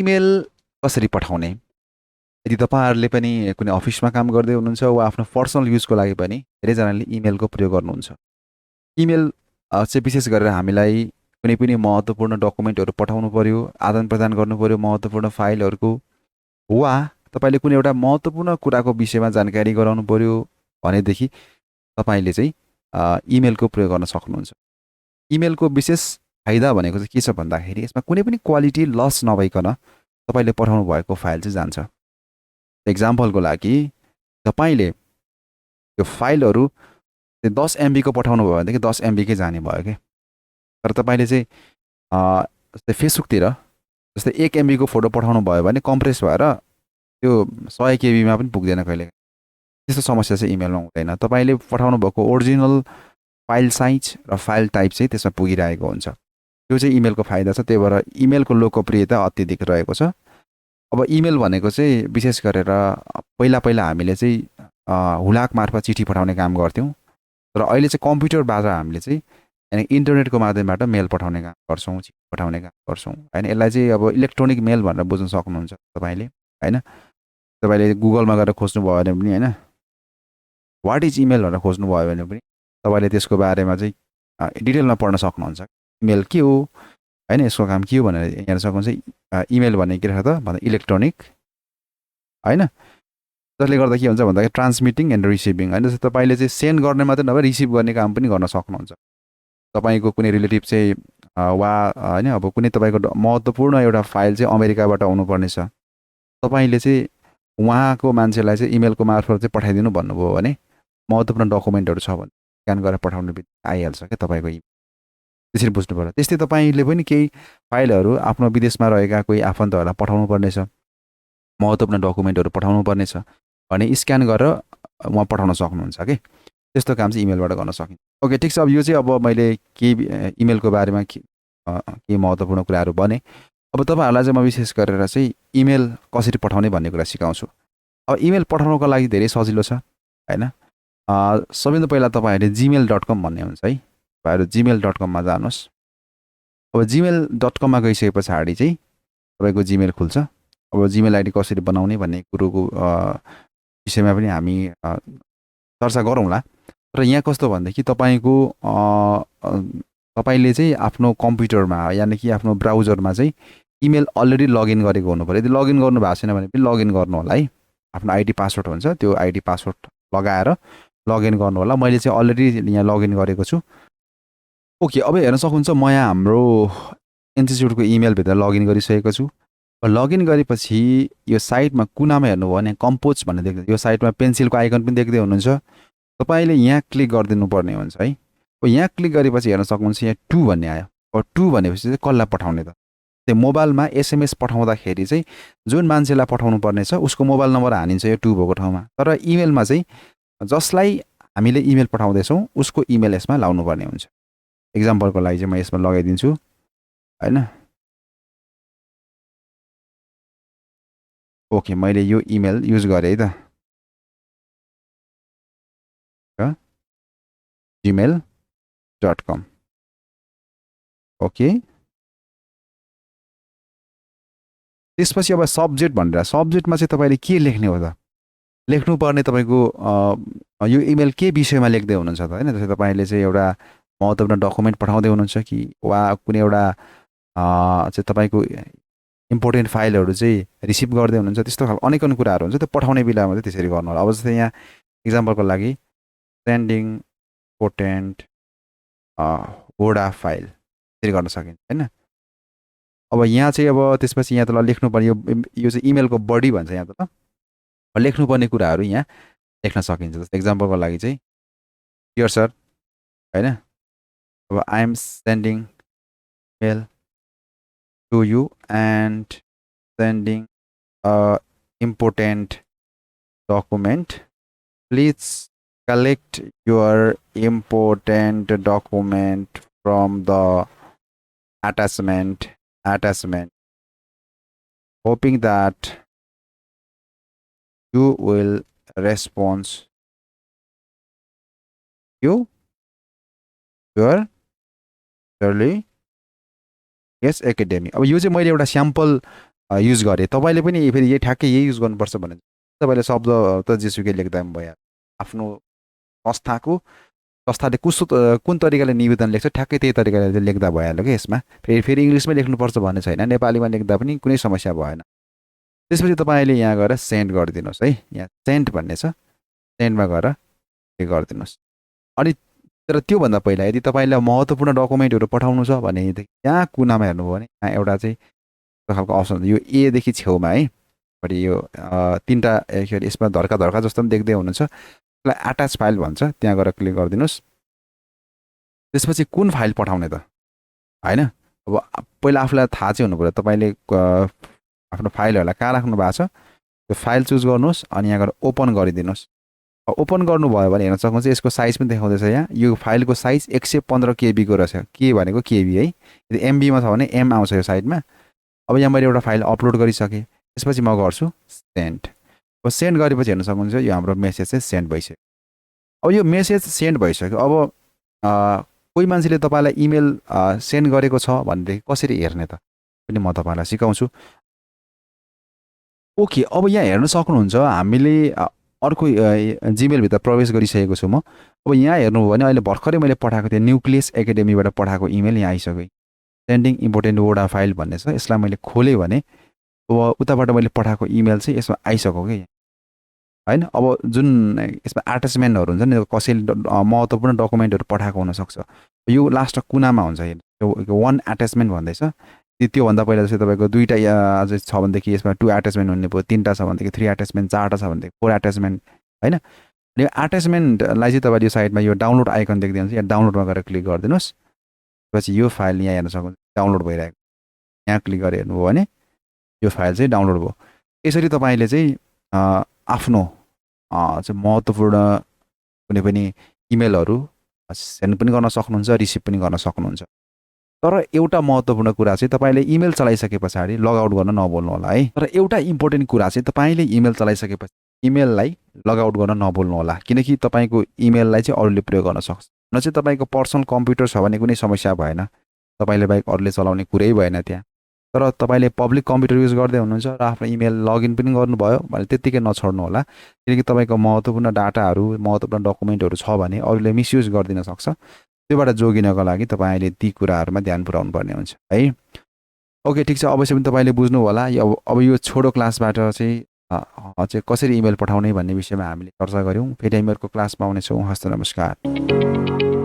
Email कसरी पठाउने? यदि तपाईहरुले पनि कुनै अफिसमा काम गर्दै हुनुहुन्छ वा आफ्नो पर्सनल युजको लागि पनि धेरैजनाले इमेलको प्रयोग गर्नुहुन्छ। इमेल चाहिँ विशेष गरेर हामीलाई कुनै पनि महत्त्वपूर्ण डकुमेन्टहरू पठाउनु पर्यो, आदान-प्रदान गर्नु पर्यो महत्त्वपूर्ण फाइलहरूको, वा तपाईले कुनै एउटा महत्त्वपूर्ण कुराको विषयमा जानकारी गराउनु पर्यो भनेदेखि तपाईले चाहिँ इमेलको प्रयोग गर्न सक्नुहुन्छ। इमेलको विशेष फाइदा भनेको चाहिँ के छ भन्दाखेरि यसमा कुनै पनि क्वालिटी लस नभइकन तपाईले पठाउनु भएको फाइल चाहिँ जान्छ। एक्जाम्पलको लागि तपाईले यो फाइलहरू 10 MB को पठाउनु भयो भनेदेखि 10 MB कै जाने भयो के। तर तपाईले चाहिँ जस्तै फेसबुकतिर जस्तै 1 MB को फोटो पठाउनु भयो भने कम्प्रेस भएर त्यो 100 KB मा पनि पुग्दैन कहिले। त्यस्तो समस्या चाहिँ इमेलमा हुँदैन। तपाईले पठाउनु भएको ओरिजिनल फाइल साइज र फाइल टाइप चाहिँ त्यसमा पुगिरहेको हुन्छ। त्यो चाहिँ इमेलको फाइदा छ। त्यही भएर इमेलको लोकप्रियता अत्यधिक रहेको छ। अब इमेल भनेको चाहिँ विशेष गरेर पहिला हामीले चाहिँ हुलाक मार्फत चिठी पठाउने काम गर्थ्यौँ। तर अहिले चाहिँ कम्प्युटरबाट हामीले चाहिँ यानी इन्टरनेटको माध्यमबाट मेल पठाउने काम गर्छौँ, चिठी पठाउने काम गर्छौँ हैन। यसलाई चाहिँ अब इलेक्ट्रोनिक मेल भनेर बुझ्न सक्नुहुन्छ तपाईले हैन। तपाईले गुगलमा गएर खोज्नु भयो भने पनि हैन, व्हाट इज इमेल भनेर खोज्नु भयो भने पनि तपाईले त्यसको बारेमा चाहिँ डिटेलमा पढ्न सक्नुहुन्छ। इमेल के हो हैन, यसको काम के हो भनेर हेर्न सक्नुहुन्छ। इमेल भनेको के रहेछ त भन्दा इलेक्ट्रोनिक हैन, जसले गर्दा के हुन्छ भन्दाखेरि ट्रान्समिटिङ एन्ड रिसिभिङ हैन। जस्तै तपाईले चाहिँ सेन्ड गर्ने मात्रै नभए रिसिभ गर्ने काम पनि गर्न सक्नुहुन्छ। तपाईको कुनै रिलेटिभ चाहिँ वा हैन अब कुनै तपाईको महत्त्वपूर्ण एउटा फाइल चाहिँ अमेरिकाबाट आउनुपर्ने छ, तपाईले चाहिँ उहाँको मान्छेलाई चाहिँ इमेलको मार्फत चाहिँ पठाइदिनु भन्नुभयो भने महत्त्वपूर्ण डकुमेन्टहरू छ भने स्क्यान गरेर पठाउनु बित्तिकै आइहाल्छ क्या तपाईको इमेल। त्यसरी बुझ्नु पर्यो। त्यस्तै तपाईले पनि केही फाइलहरू आफ्नो विदेशमा रहेका कोही आफन्तहरूलाई पठाउनु पर्नेछ, महत्त्वपूर्ण डकुमेन्टहरू पठाउनु पर्नेछ भने स्क्यान गरेर उहाँ पठाउन सक्नुहुन्छ के। त्यस्तो काम चाहिँ इमेलबाट गर्न सकिन्छ। ओके ठिक छ। अब यो चाहिँ अब मैले केही इमेलको बारेमा केही महत्त्वपूर्ण कुराहरू भने। अब तपाईहरुलाई चाहिँ म विशेष गरेर चाहिँ इमेल कसरी पठाउने भन्ने कुरा सिकाउँछु। अब इमेल पठाउनको लागि धेरै सजिलो छ हैन। सबैभन्दा पहिला तपाईहरुले gmail.com भन्ने हुन्छ है, तपाईहरु gmail.com मा जानुहोस्। अब gmail.com मा गइसके पछाडी चाहिँ तपाईको जीमेल खुल्छ। अब जीमेल आइडी कसरी बनाउने भन्ने कुरोको विषयमा पनि हामी चर्चा गरौँला। तर यहाँ कस्तो भन्दाखेरि तपाईको तपाईले चाहिँ आफ्नो कम्प्युटरमा यानि कि आफ्नो ब्राउजरमा चाहिँ इमेल अलरेडी लगइन गरेको हुनु पर्यो। यदि लगइन गर्नु भएको छैन भने पनि लगइन गर्नु होला है। आफ्नो आइडी पासवर्ड हुन्छ, त्यो आइडी पासवर्ड लगाएर लगइन गर्नु होला। मैले चाहिँ अलरेडी यहाँ लगइन गरेको छु। ओके अब हेर्न सक्नुहुन्छ म यहाँ हाम्रो इन्स्टिट्युटको इमेल भित्र लगइन गरिसकेको छु। लगइन गरेपछि यो साइटमा कुनामा हेर्नुभयो भने कम्पोज भन्ने देख्दै, यो साइटमा पेन्सिलको आइकन पनि देख्दै हुनुहुन्छ। तपाईले यहाँ क्लिक गरिदिनु पर्ने हुन्छ है। अब यहाँ क्लिक गरेपछि हेर्न सक्नुहुन्छ यहाँ 2 भन्ने आयो। अब 2 भनेपछि चाहिँ कसलाई पठाउने त? त्यो मोबाइलमा एसएमएस पठाउँदाखेरि चाहिँ जुन मान्छेलाई पठाउनु पर्ने छ उसको मोबाइल नम्बर हानिन्छ यो 2 भएको ठाउँमा। तर इमेलमा चाहिँ जसलाई हामीले इमेल पठाउँदैछौँ उसको इमेल यसमा लाउनु पर्ने हुन्छ। एक्जाम्पलको लागि चाहिँ म यसमा लगाइदिन्छु हैन। ओके मैले यो इमेल युज गरेँ है त, gmail.com। ओके त्यसपछि अब सब्जेक्ट भनेर सब्जेक्टमा चाहिँ तपाईले के लेख्ने हो त? लेख्नुपर्ने तपाईको यो इमेल के विषयमा लेख्दै हुनुहुन्छ त हैन। जस्तै तपाईले चाहिँ एउटा महत्त्वपूर्ण डकुमेन्ट पठाउँदै हुनुहुन्छ कि वा कुनै एउटा चाहिँ तपाईको इम्पोर्टेन्ट फाइलहरू चाहिँ रिसिभ गर्दै हुनुहुन्छ, त्यस्तो खालको अनेकन कुराहरू हुन्छ। त्यो पठाउने बेलामा चाहिँ त्यसरी गर्नु होला। अब जस्तै यहाँ एक्जाम्पलको लागि सेन्डिङ इम्पोर्टेन्ट वर्ड फाइल त्यसरी गर्न सकिन्छ हैन। अब यहाँ चाहिँ अब त्यसपछि यहाँ त ल लेख्नु पर्यो, यो चाहिँ इमेलको बडी भन्छ यहाँ त ल। लेख्नुपर्ने कुराहरू यहाँ लेख्न सकिन्छ। जस्तै एक्जाम्पलको लागि चाहिँ डियर सर हैन। अब I am sending mail to you and sending a important document. Please collect your important document from the attachment. Hoping that you will respond. You your early Yes Academy। अब यो चाहिँ मैले एउटा sample use गरेँ तपाईँले पनि फेरि यही ठ्याक्कै यही युज गर्नुपर्छ भने तपाईँले शब्द त जेसुकै लेख्दा पनि भयो आफ्नो संस्थाको संस्थाले कस्तो कुन तरिकाले निवेदन लेख्छ ठ्याक्कै त्यही तरिकाले लेख्दा भइहाल्यो कि यसमा फेरि फेरि इङ्ग्लिसमै लेख्नुपर्छ भन्ने छैन नेपालीमा लेख्दा पनि कुनै समस्या भएन त्यसपछि तपाईँले यहाँ गएर सेन्ड गरिदिनुहोस् है यहाँ सेन्ड भन्ने छ सेन्डमा गएर के गरिदिनुहोस् अनि तर त्योभन्दा पहिला यदि तपाईँलाई महत्त्वपूर्ण डकुमेन्टहरू पठाउनु छ भने यहाँ कुनामा हेर्नुभयो भने यहाँ एउटा चाहिँ त्यो खालको अप्सन यो एदेखि छेउमा है बढी यो तिनवटा यसमा धर्का धर्का जस्तो पनि देख्दै हुनुहुन्छ त्यसलाई एट्याच फाइल भन्छ त्यहाँ गएर क्लिक गरिदिनुहोस् त्यसपछि कुन फाइल पठाउने त होइन अब पहिला आफूलाई थाहा चाहिँ हुनु पऱ्यो तपाईँले आफ्नो फाइलहरूलाई कहाँ राख्नु भएको छ त्यो फाइल चुज गर्नुहोस् अनि यहाँ गएर ओपन गरिदिनुहोस् ओपन गर्नुभयो भने हेर्न सक्नुहुन्छ यसको साइज पनि देखाउँदैछ यहाँ यो फाइलको साइज 115 केबीको रहेछ के भनेको केबी है यदि एमबीमा छ भने एम आउँछ यो साइडमा अब यहाँ मैले एउटा फाइल अपलोड गरिसकेँ त्यसपछि म गर्छु सेन्ड अब सेन्ड गरेपछि हेर्न सक्नुहुन्छ यो हाम्रो मेसेज चाहिँ सेन्ड भइसक्यो अब यो मेसेज सेन्ड भइसक्यो अब कोही मान्छेले तपाईँलाई इमेल सेन्ड गरेको छ भनेदेखि कसरी हेर्ने त पनि म तपाईँलाई सिकाउँछु ओके अब यहाँ हेर्न सक्नुहुन्छ हामीले अर्को जिमेलभित्र प्रवेश गरिसकेको छु म अब यहाँ हेर्नुभयो भने अहिले भर्खरै मैले पठाएको थिएँ न्युक्लियस एकाडेमीबाट पठाएको इमेल यहाँ आइसक्यो सेन्डिङ इम्पोर्टेन्ट वर्ड फाइल भन्ने छ यसलाई मैले खोलेँ भने अब उताबाट मैले पठाएको इमेल चाहिँ यसमा आइसक्यो कि होइन अब जुन यसमा एट्याचमेन्टहरू हुन्छ नि कसैले महत्त्वपूर्ण डकुमेन्टहरू पठाएको हुनसक्छ यो लास्ट कुनामा हुन्छ वान एट्याचमेन्ट भन्दैछ त्योभन्दा पहिला चाहिँ तपाईँको दुईवटा अझै छ भनेदेखि यसमा 2 एट्याचमेन्ट हुने भयो 3टा छ भनेदेखि 3 एट्याचमेन्ट 4टा छ भनेदेखि 4 एट्याचमेन्ट होइन यो एट्याचमेन्टलाई चाहिँ तपाईँले यो साइडमा यो डाउनलोड आइकन देख्दै हुन्छ यहाँ डाउनलोडमा गएर क्लिक गरिदिनुहोस् त्यसपछि यो फाइल यहाँ हेर्न सक्नुहुन्छ डाउनलोड भइरहेको यहाँ क्लिक गरेर हेर्नुभयो भने यो फाइल चाहिँ डाउनलोड भयो यसरी तपाईँले चाहिँ आफ्नो चाहिँ महत्त्वपूर्ण कुनै पनि इमेलहरू सेन्ड पनि गर्न सक्नुहुन्छ रिसिभ पनि गर्न सक्नुहुन्छ तर एउटा महत्त्वपूर्ण कुरा चाहिँ तपाईँले इमेल चलाइसके पछाडि लगआउट गर्न नभुल्नु होला है तर एउटा इम्पोर्टेन्ट कुरा चाहिँ तपाईँले इमेल चलाइसकेपछि इमेललाई लगआउट गर्न नभुल्नु होला किनकि तपाईँको इमेललाई चाहिँ अरूले प्रयोग गर्न सक्छ न चाहिँ तपाईँको पर्सनल कम्प्युटर छ भने कुनै समस्या भएन तपाईँले बाहेक अरूले चलाउने कुरै भएन त्यहाँ तर तपाईँले पब्लिक कम्प्युटर युज गर्दै हुनुहुन्छ र आफ्नो इमेल लगइन पनि गर्नुभयो भने त्यत्तिकै नछोड्नु होला किनकि तपाईँको महत्त्वपूर्ण डाटाहरू महत्त्वपूर्ण डकुमेन्टहरू छ भने अरूले मिसयुज गरिदिन सक्छ त्योबाट जोगिनको लागि तपाईँले ती कुराहरूमा ध्यान पुर्याउनु पर्ने हुन्छ है ओके ठिक छ अवश्य पनि तपाईँले बुझ्नु होला अब यो छोटो क्लासबाट चाहिँ कसरी इमेल पठाउने भन्ने विषयमा हामीले चर्चा गऱ्यौँ फेरि इमेलको क्लासमा आउनेछौँ हस्त नमस्कार